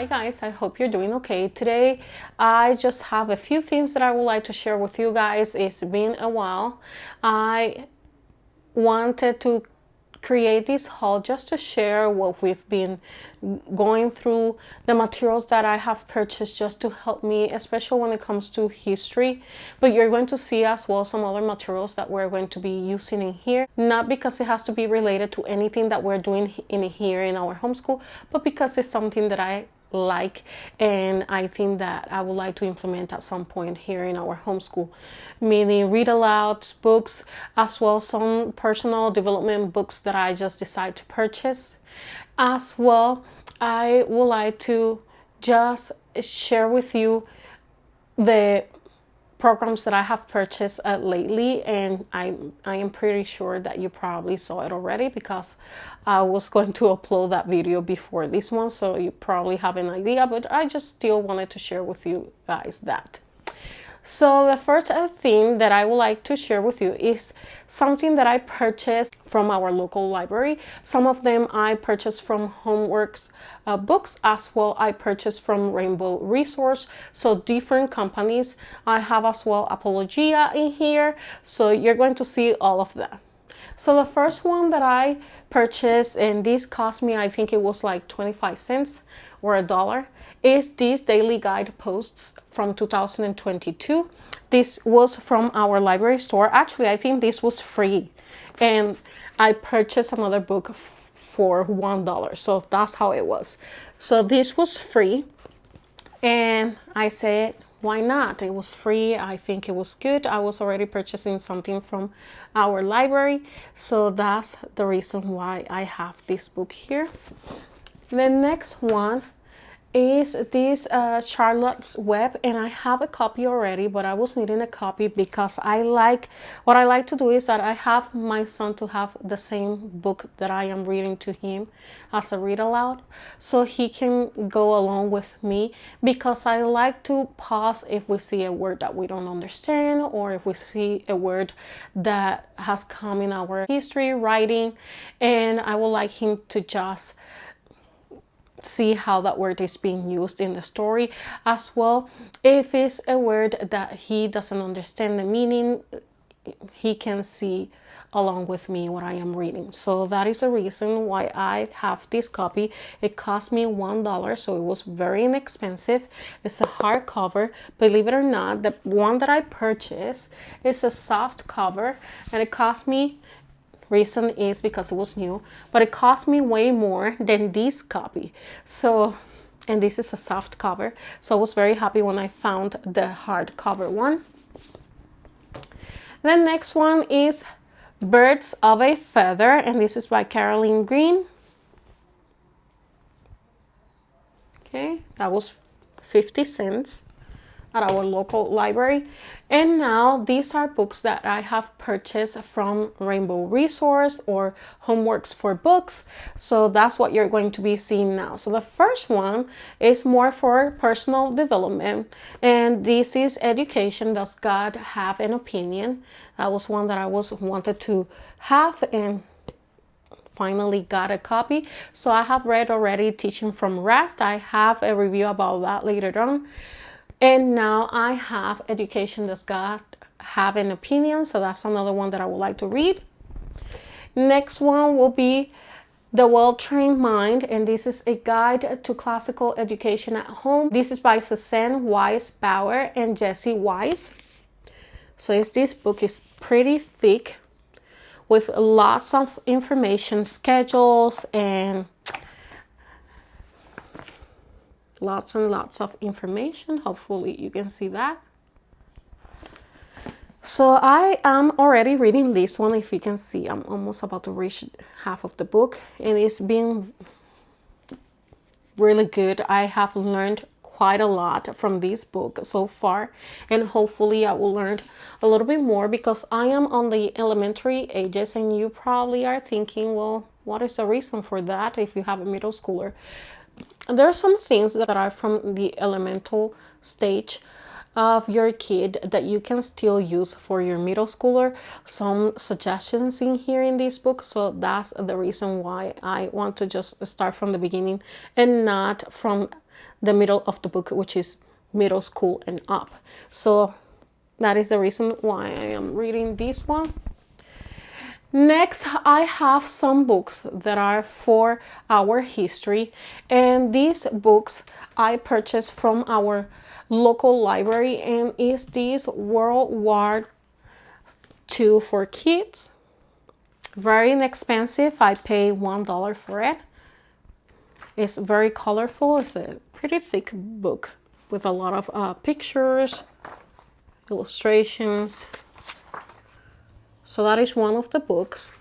Hi guys, I hope you're doing okay. Today I just have a few things that I would like to share with you guys. It's been a while. I wanted to create this haul just to share what we've been going through, the materials that I have purchased just to help me, especially when it comes to history. But you're going to see as well some other materials that we're going to be using in here, not because it has to be related to anything that we're doing in here in our homeschool, but because it's something that I like and I think that I would like to implement at some point here in our homeschool, meaning read alouds, books, as well some personal development books that I just decide to purchase. As well, I would like to just share with you the programs that I have purchased lately, and I am pretty sure that you probably saw it already because I was going to upload that video before this one, so you probably have an idea, but I just still wanted to share with you guys that. So the first thing that I would like to share with you is something that I purchased from our local library. Some of them I purchased from Homeworks books, as well I purchased from Rainbow Resource, so different companies. I have as well Apologia in here, so you're going to see all of that. So the first one that I purchased, and this cost me, I think it was like 25 cents or $1, is these daily guide posts from 2022. This was from our library store. Actually, I think this was free, and I purchased another book for $1, so that's how it was. So this was free, and I said, why not? It was free. I think it was good. I was already purchasing something from our library, so that's the reason why I have this book here. The next one is this Charlotte's Web, and I have a copy already, but I was needing a copy because what I like to do is that I have my son to have the same book that I am reading to him as a read aloud, so he can go along with me, because I like to pause if we see a word that we don't understand, or if we see a word that has come in our history writing, and I would like him to just see how that word is being used in the story. As well, if it's a word that he doesn't understand the meaning, he can see along with me what I am reading. So that is the reason why I have this copy. It cost me $1, so it was very inexpensive. It's a hardcover. Believe it or not, the one that I purchased is a soft cover, and it cost me, reason is because it was new, but it cost me way more than this copy. So, and this is a soft cover, so I was very happy when I found the hardcover one. The next one is Birds of a Feather, and this is by Caroline Green. Okay, that was 50 cents at our local library. And now these are books that I have purchased from Rainbow Resource or Homeworks for Books. So that's what you're going to be seeing now. So the first one is more for personal development, and this is Education, Does God Have an Opinion? That was one that I wanted to have, and finally got a copy. So I have read already Teaching from Rest. I have a review about that later on. And now I have Education, Does God Have an Opinion? So that's another one that I would like to read. Next one will be The Well-Trained Mind, and this is a guide to classical education at home. This is by Suzanne Weiss Bauer and Jesse Weiss. So this book is pretty thick with lots of information, schedules, and lots and lots of information. Hopefully you can see that. So I am already reading this one. If you can see, I'm almost about to reach half of the book, and it's been really good. I have learned quite a lot from this book so far, and hopefully I will learn a little bit more, because I am on the elementary ages, and you probably are thinking, well, what is the reason for that if you have a middle schooler? There are some things that are from the elemental stage of your kid that you can still use for your middle schooler. Some suggestions in here in this book, so that's the reason why I want to just start from the beginning and not from the middle of the book, which is middle school and up. So that is the reason why I am reading this one. Next, I have some books that are for our history, and these books I purchased from our local library, and is this World War II for kids. Very inexpensive. I paid $1 for it. It's very colorful. It's a pretty thick book with a lot of pictures, illustrations. So that is one of the books.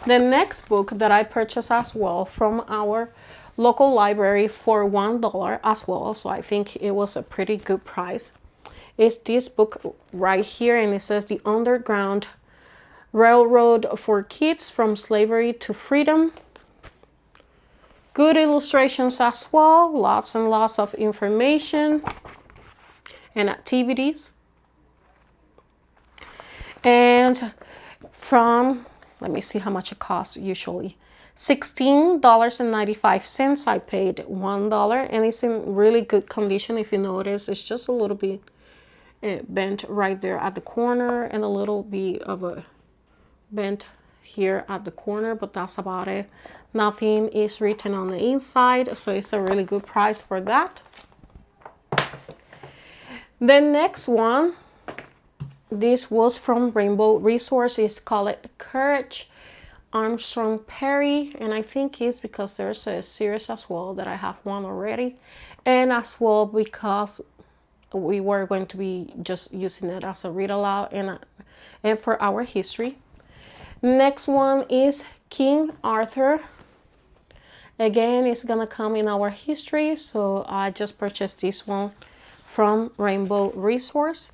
The next book that I purchased as well from our local library for $1 as well, so I think it was a pretty good price, is this book right here, and it says The Underground Railroad for Kids from Slavery to Freedom. Good illustrations as well, lots and lots of information and activities. And from, let me see how much it costs usually. $16.95. I paid $1, and it's in really good condition. If you notice, it's just a little bit bent right there at the corner, and a little bit of a bent here at the corner, but that's about it. Nothing is written on the inside, so it's a really good price for that. The next one, this was from Rainbow Resources, called Courage Armstrong Perry, and I think it's because there's a series as well that I have one already, and as well because we were going to be just using it as a read aloud and for our history. Next one is King Arthur. Again, it's gonna come in our history, so I just purchased this one from Rainbow Resource.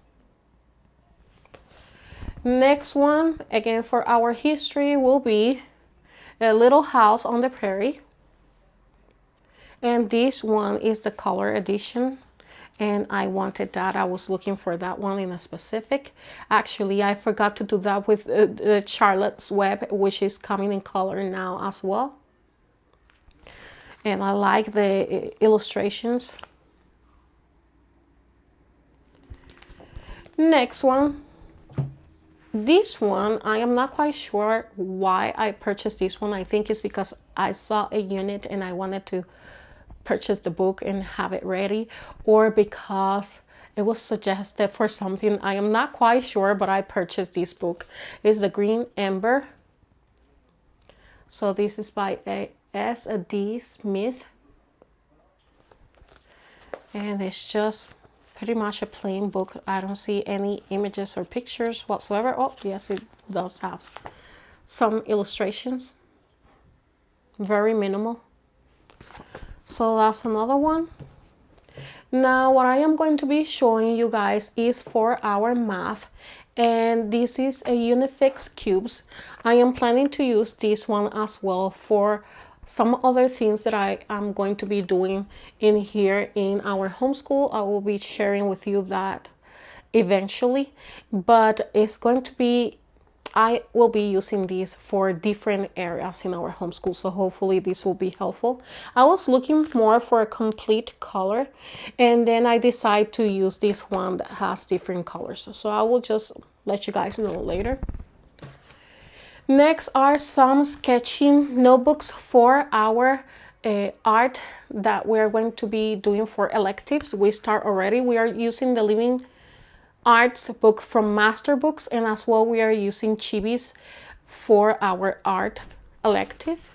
Next one, again for our history, will be A Little House on the Prairie. And this one is the color edition, and I wanted that. I was looking for that one in a specific. Actually, I forgot to do that with the Charlotte's Web, which is coming in color now as well. And I like the illustrations. Next one. This one, I am not quite sure why I purchased this one. I think it's because I saw a unit and I wanted to purchase the book and have it ready, or because it was suggested for something. I am not quite sure, but I purchased this book. It's The Green Ember. So this is by S.D. Smith. And it's just pretty much a plain book. I don't see any images or pictures whatsoever. Oh, yes, it does have some illustrations. Very minimal. So that's another one. Now, what I am going to be showing you guys is for our math. And this is a Unifix Cubes. I am planning to use this one as well for some other things that I am going to be doing in here in our homeschool. I will be sharing with you that eventually, but it's going to be, I will be using these for different areas in our homeschool, so hopefully this will be helpful. I was looking more for a complete color, and then I decided to use this one that has different colors, so I will just let you guys know later. Next are some sketching notebooks for our art that we're going to be doing for electives. We start already. We are using the Living Arts book from Master Books, and as well we are using Chibis for our art elective.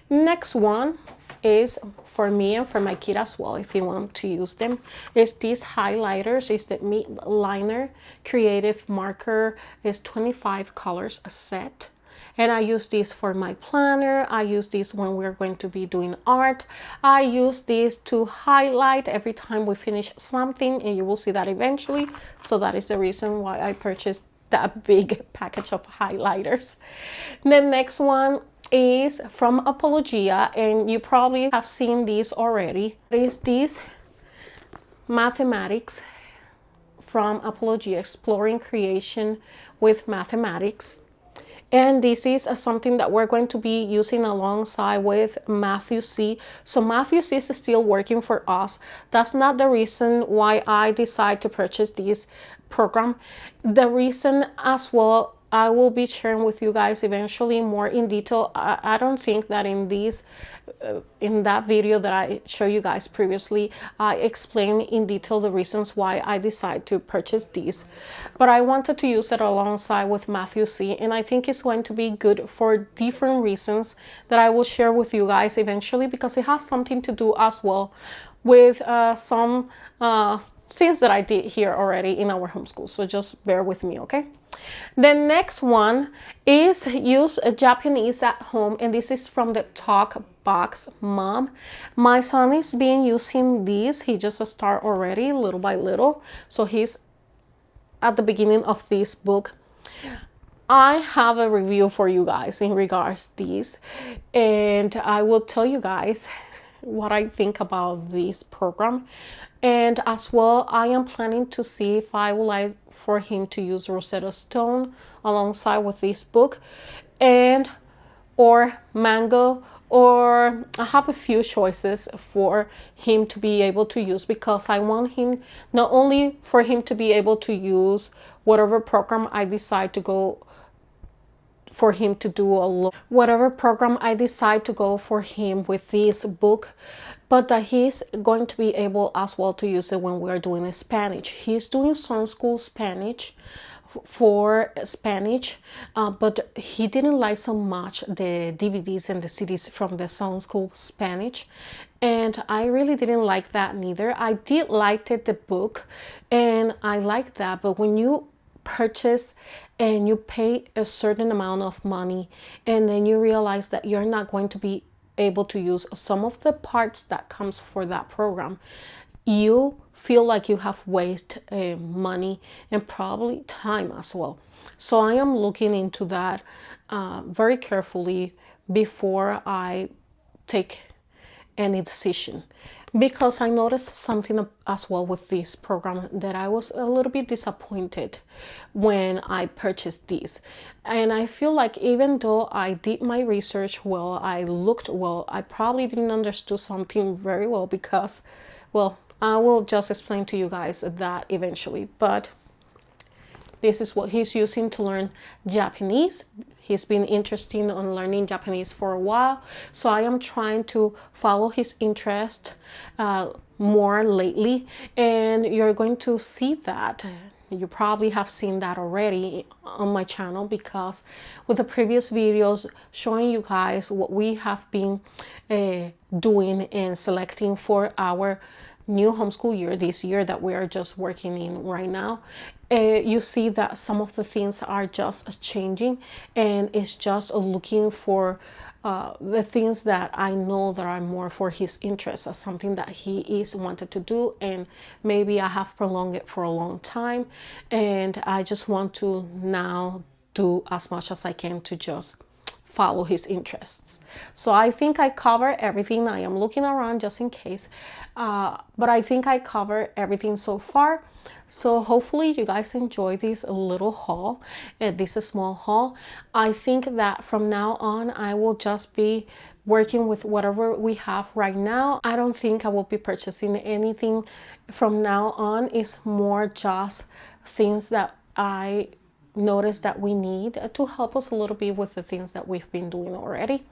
Next one is for me and for my kid as well, if you want to use them. It's these highlighters. It's the Meat Liner Creative Marker. It's 25 colors a set. And I use this for my planner. I use this when we're going to be doing art. I use this to highlight every time we finish something, and you will see that eventually. So that is the reason why I purchased that big package of highlighters. The next one is from Apologia, and you probably have seen these already. It is this mathematics from Apologia, Exploring Creation with Mathematics. And this is something that we're going to be using alongside with Matthew C. So Matthew C is still working for us. That's not the reason why I decide to purchase this program. The reason as well, I will be sharing with you guys eventually more in detail. I don't think that in that video that I showed you guys previously, I explained in detail the reasons why I decided to purchase these. But I wanted to use it alongside with Matthew C. And I think it's going to be good for different reasons that I will share with you guys eventually, because it has something to do as well with some things that I did here already in our homeschool. So just bear with me, okay? The next one is use Japanese at home, and this is from the Talk Box Mom. My son is been using these. He just started already little by little, so he's at the beginning of this book. I have a review for you guys in regards to these, and I will tell you guys what I think about this program. And as well, I am planning to see if I would like for him to use Rosetta Stone alongside with this book, and or Mango, or I have a few choices for him to be able to use, because I want him not only for him to be able to use whatever program I decide to go for him to do whatever program I decide to go for him with this book, but that he's going to be able as well to use it when we're doing Spanish. He's doing some school Spanish for Spanish, but he didn't like so much the DVDs and the CDs from the Sun School Spanish, and I really didn't like that neither. I did like the book, and I liked that, but when you purchase and you pay a certain amount of money, and then you realize that you're not going to be able to use some of the parts that comes for that program, you feel like you have wasted money and probably time as well. So I am looking into that very carefully before I take any decision, because I noticed something as well with this program that I was a little bit disappointed when I purchased these. And I feel like even though I did my research well, I looked well, I probably didn't understand something very well, because, well, I will just explain to you guys that eventually. But this is what he's using to learn Japanese. He's been interested in learning Japanese for a while, so I am trying to follow his interest more lately, and you're going to see that. You probably have seen that already on my channel, because with the previous videos showing you guys what we have been doing and selecting for our new homeschool year, this year that we are just working in right now, you see that some of the things are just changing, and it's just looking for the things that I know that are more for his interest, as something that he is wanted to do, and maybe I have prolonged it for a long time, and I just want to now do as much as I can to just follow his interests. So I think I cover everything. I am looking around just in case, but I think I cover everything so far. So hopefully you guys enjoy this little haul, this small haul. I think that from now on I will just be working with whatever we have right now. I don't think I will be purchasing anything from now on. It's more just things that I notice that we need to help us a little bit with the things that we've been doing already.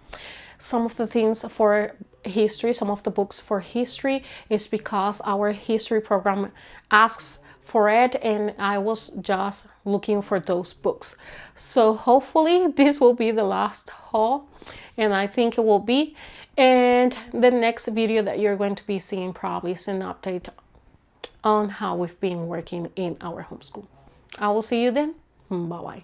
Some of the things for history, some of the books for history is because our history program asks for it, and I was just looking for those books. So hopefully this will be the last haul, and I think it will be. And the next video that you're going to be seeing probably is an update on how we've been working in our homeschool. I will see you then. Bye-bye.